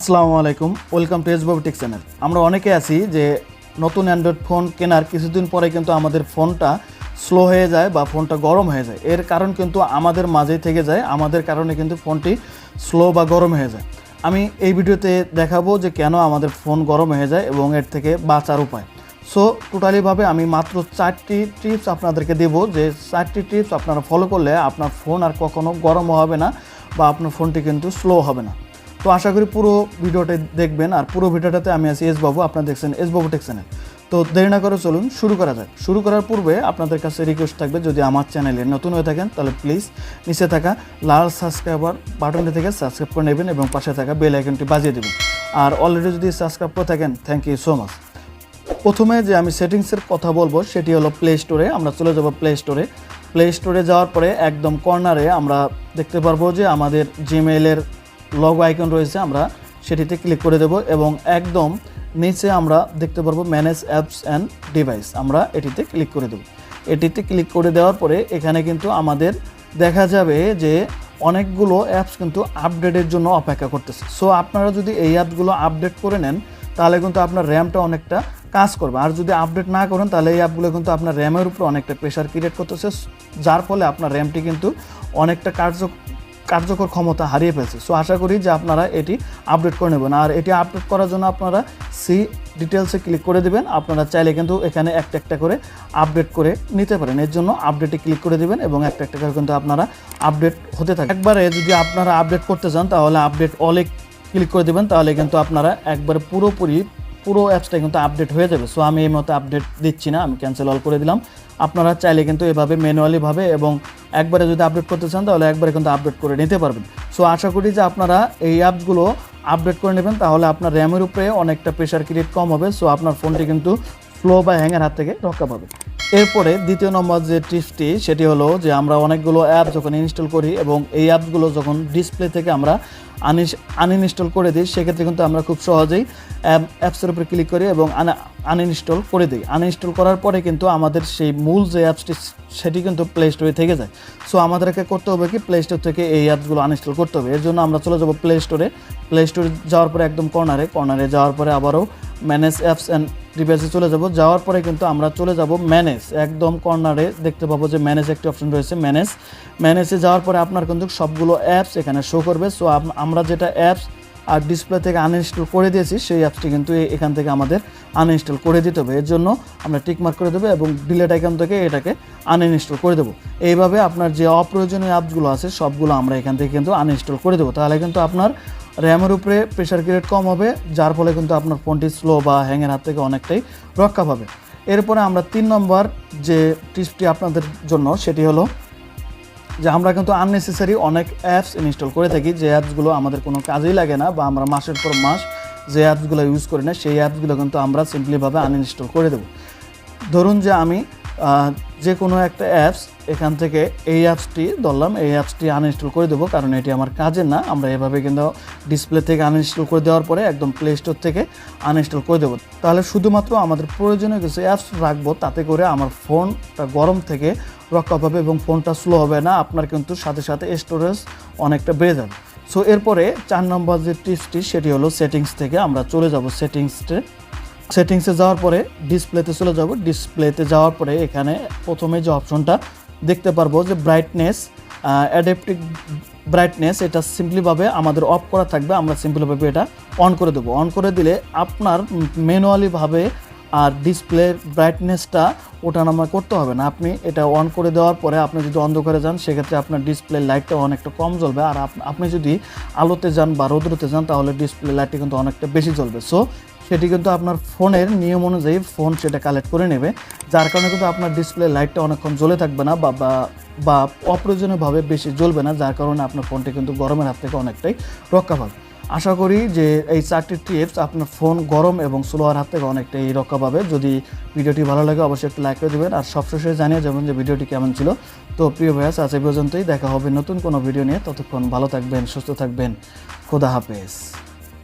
আসসালামু আলাইকুম, welcome to S.babu take channel. আমরা অনেকে আছি যে নতুন অ্যান্ড্রয়েড ফোন কেনার কিছুদিন পরে কিন্তু আমাদের ফোনটা স্লো হয়ে যায় বা ফোনটা গরম হয়ে যায়। এর কারণ কিন্তু আমাদের মাঝেই থেকে যায়, আমাদের কারণে কিন্তু ফোনটি স্লো বা গরম হয়ে যায়। আমি এই ভিডিওতে দেখাবো যে কেন আমাদের ফোন গরম হয়ে যায় এবং এর থেকে বাঁচার উপায়। সো টোটালিভাবে আমি মাত্র 4টি টিপস আপনাদেরকে দেবো, যে 4টি টিপস আপনারা ফলো করলে আপনার ফোন আর কখনো গরম হবে না বা আপনার ফোনটি কিন্তু স্লো হবে না। তো আশা করি পুরো ভিডিওটা দেখবেন। আর পুরো ভিডিওটাতে আমি আছি S.babu, আপনারা দেখছেন S.babu টেক চ্যানেল। তো দেরি না করে চলুন শুরু করা যাক। শুরু করার পূর্বে আপনাদের কাছে রিকোয়েস্ট থাকবে, যদি আমার চ্যানেলে নতুন হয়ে থাকেন তাহলে প্লিজ নিচে থাকা লাল সাবস্ক্রাইবার বাটনটি থেকে সাবস্ক্রাইব করে নেবেন এবং পাশে থাকা বেল আইকনটি বাজিয়ে দেবেন। আর অলরেডি যদি সাবস্ক্রাইব করে থাকেন, থ্যাংক ইউ সো মাচ। প্রথমে যে আমি সেটিংসের কথা বলবো সেটি হলো প্লে স্টোরে। আমরা চলে যাব প্লে স্টোরে। প্লে স্টোরে যাওয়ার পরে একদম কর্নারে আমরা দেখতে পারবো যে আমাদের জিমেইলের লগো আইকন রয়েছে, আমরা সেটিতে ক্লিক করে দেব এবং একদম নিচে আমরা দেখতে পারবো ম্যানেজ অ্যাপস অ্যান্ড ডিভাইস, আমরা এটিতে ক্লিক করে দেব। এটিতে ক্লিক করে দেওয়ার পরে এখানে কিন্তু আমাদের দেখা যাবে যে অনেকগুলো অ্যাপস কিন্তু আপডেটের জন্য অপেক্ষা করতেছে। সো আপনারা যদি এই অ্যাপসগুলো আপডেট করে নেন তাহলে কিন্তু আপনার র্যামটা অনেকটা কাজ করবে। আর যদি আপডেট না করেন তাহলে এই অ্যাপগুলো কিন্তু আপনার র্যামের উপর অনেকটা প্রেশার ক্রিয়েট করতেছে, যার ফলে আপনার র্যামটি কিন্তু অনেকটা কার্যকর ক্ষমতা হারিয়ে ফেলছে। সো আশা করি যে আপনারা এটি আপডেট করে নেবেন। আর এটি আপডেট করার জন্য আপনারা সি ডিটেলসে ক্লিক করে দেবেন। আপনারা চাইলে কিন্তু এখানে একটা একটা করে আপডেট করে নিতে পারেন। এর জন্য আপডেটে ক্লিক করে দেবেন এবং একটা একটা করে কিন্তু আপনারা আপডেট হতে থাকেন। একবারে যদি আপনারা আপডেট করতে চান তাহলে আপডেট অলে ক্লিক করে দেবেন, তাহলে কিন্তু আপনারা একবারে পুরো অ্যাপসটা কিন্তু আপডেট হয়ে যাবে। সো আমি এই মতো আপডেট দিচ্ছি না, আমি ক্যান্সেল অল করে দিলাম। আপনারা চাইলে কিন্তু এভাবে ম্যানুয়ালিভাবে এবং একবারে যদি আপডেট করতে চান তাহলে একবারে কিন্তু আপডেট করে নিতে পারবেন। সো আশা করি যে আপনারা এই অ্যাপসগুলো আপডেট করে নেবেন, তাহলে আপনার র্যামের উপরে অনেকটা প্রেশার ক্রিয়েট কম হবে। সো আপনার ফোনটি কিন্তু স্লো বা হ্যাংয়ের হাত থেকে রক্ষা পাবে। এরপরে দ্বিতীয় নম্বর যে টিপসটি সেটি হলো যে আমরা অনেকগুলো অ্যাপ যখন ইনস্টল করি এবং এই অ্যাপসগুলো যখন ডিসপ্লে থেকে আমরা আনইনস্টল করে দিই, সেক্ষেত্রে কিন্তু আমরা খুব সহজেই অ্যাপসের উপরে ক্লিক করি এবং আনইনস্টল করে দিই। আনইনস্টল করার পরে কিন্তু আমাদের সেই মূল যে অ্যাপসটি সেটি কিন্তু প্লে স্টোরে থেকে যায়। সো আমাদেরকে করতে হবে কি, প্লে স্টোর থেকে এই অ্যাপসগুলো আনইনস্টল করতে হবে। এর জন্য আমরা চলে যাব প্লে স্টোরে। প্লে স্টোরে যাওয়ার পরে একদম কর্নারে যাওয়ার পরে আবারও ম্যানেজ অ্যাপস অ্যান্ড ডিভাইসে চলে যাব। যাওয়ার পরে কিন্তু আমরা চলে যাব ম্যানেজ। একদম কর্নারে দেখতে পাবো যে ম্যানেজ একটি অপশন রয়েছে, ম্যানেজে যাওয়ার পরে আপনার কিন্তু সবগুলো অ্যাপস এখানে শো করবে। সো আমরা যেটা অ্যাপস আর ডিসপ্লে থেকে আনইনস্টল করে দিয়েছি সেই অ্যাপসটি কিন্তু এখান থেকে আমাদের আনইনস্টল করে দিতে হবে। এর জন্য আমরা টিকমার্ক করে দেবো এবং ডিলেট আইকন থেকে এটাকে আনইনস্টল করে দেবো। এইভাবে আপনার যে অপ্রয়োজনীয় অ্যাপসগুলো আছে সবগুলো আমরা এখান থেকে কিন্তু আনইনস্টল করে দেবো। তাহলে কিন্তু আপনার র্যামের উপরে প্রেশার ক্রিয়েট কম হবে, যার ফলে কিন্তু আপনার ফোনটি স্লো বা হ্যাংয়ের হাত থেকে অনেকটাই রক্ষা পাবে। এরপরে আমরা 3 নম্বর যে টিপসটি আপনাদের জন্য সেটি হলো যে আমরা কিন্তু আননেসেসারি অনেক অ্যাপস ইনস্টল করে থাকি, যে অ্যাপসগুলো আমাদের কোনো কাজেই লাগে না বা আমরা মাসের পর মাস যে অ্যাপসগুলো ইউজ করি না সেই অ্যাপসগুলো কিন্তু আমরা সিম্পলিভাবে আনইনস্টল করে দেবো। ধরুন যে আমি যে কোনো একটা অ্যাপস এখান থেকে এই অ্যাপসটি ধরলাম, এই অ্যাপসটি আনইনস্টল করে দেবো, কারণ এটি আমার কাজের না। আমরা এভাবে কিন্তু ডিসপ্লে থেকে আনইনস্টল করে দেওয়ার পরে একদম প্লে স্টোর থেকে আনইনস্টল করে দেবো। তাহলে শুধুমাত্র আমাদের প্রয়োজনীয় কিছু অ্যাপস রাখবো, তাতে করে আমার ফোনটা গরম থেকে রক্ষা পাবে এবং ফোনটা স্লো হবে না। আপনার কিন্তু সাথে সাথে স্টোরেজ অনেকটা বেড়ে যাবে। সো এরপরে 4 নম্বর যে টিপসটি সেটি হলো সেটিংস থেকে আমরা চলে যাব সেটিংসে যাওয়ার পরে ডিসপ্লেতে চলে যাব। ডিসপ্লেতে যাওয়ার পরে এখানে প্রথমে যে অপশনটা দেখতে পারবো যে ব্রাইটনেস, অ্যাডাপটিভ ব্রাইটনেস, এটা সিম্পলিভাবে আমাদের অফ করা থাকবে। আমরা সিম্পলিভাবে এটা অন করে দেবো। অন করে দিলে আপনার ম্যানুয়ালিভাবে আর ডিসপ্লের ব্রাইটনেসটা ওঠানামা করতে হবে না। আপনি এটা অন করে দেওয়ার পরে আপনি যদি অন্ধকারে যান সেক্ষেত্রে আপনার ডিসপ্লে লাইটটা অনেকটা কম জ্বলবে। আর আপনি যদি আলোতে যান বা রোদ্রতে যান তাহলে ডিসপ্লে লাইটটা কিন্তু অনেকটা বেশি জ্বলবে। সো সেটি কিন্তু আপনার ফোনের নিয়ম অনুযায়ী ফোন সেটা কালেক্ট করে নেবে, যার কারণে কিন্তু আপনার ডিসপ্লে লাইটটা অনেকক্ষণ জ্বলে থাকবে না বা অপ্রয়োজনীয়ভাবে বেশি জ্বলবে না, যার কারণে আপনার ফোনটি কিন্তু গরমের হাত থেকে অনেকটাই রক্ষা পাবে। আশা করি যে এই 4টি টিপস আপনার ফোন গরম এবং স্লো হওয়ার হাত থেকে অনেকটাই রক্ষা পাবে। যদি ভিডিওটি ভালো লাগে অবশ্যই একটু লাইক করে দেবেন আর সবশেষে জানিয়ে যাবেন যে ভিডিওটি কেমন ছিল। তো প্রিয় ভাইয়াস, আজ এই পর্যন্তই। দেখা হবে নতুন কোনো ভিডিও নিয়ে। ততক্ষণ ভালো থাকবেন, সুস্থ থাকবেন। খোদা হাফেজ।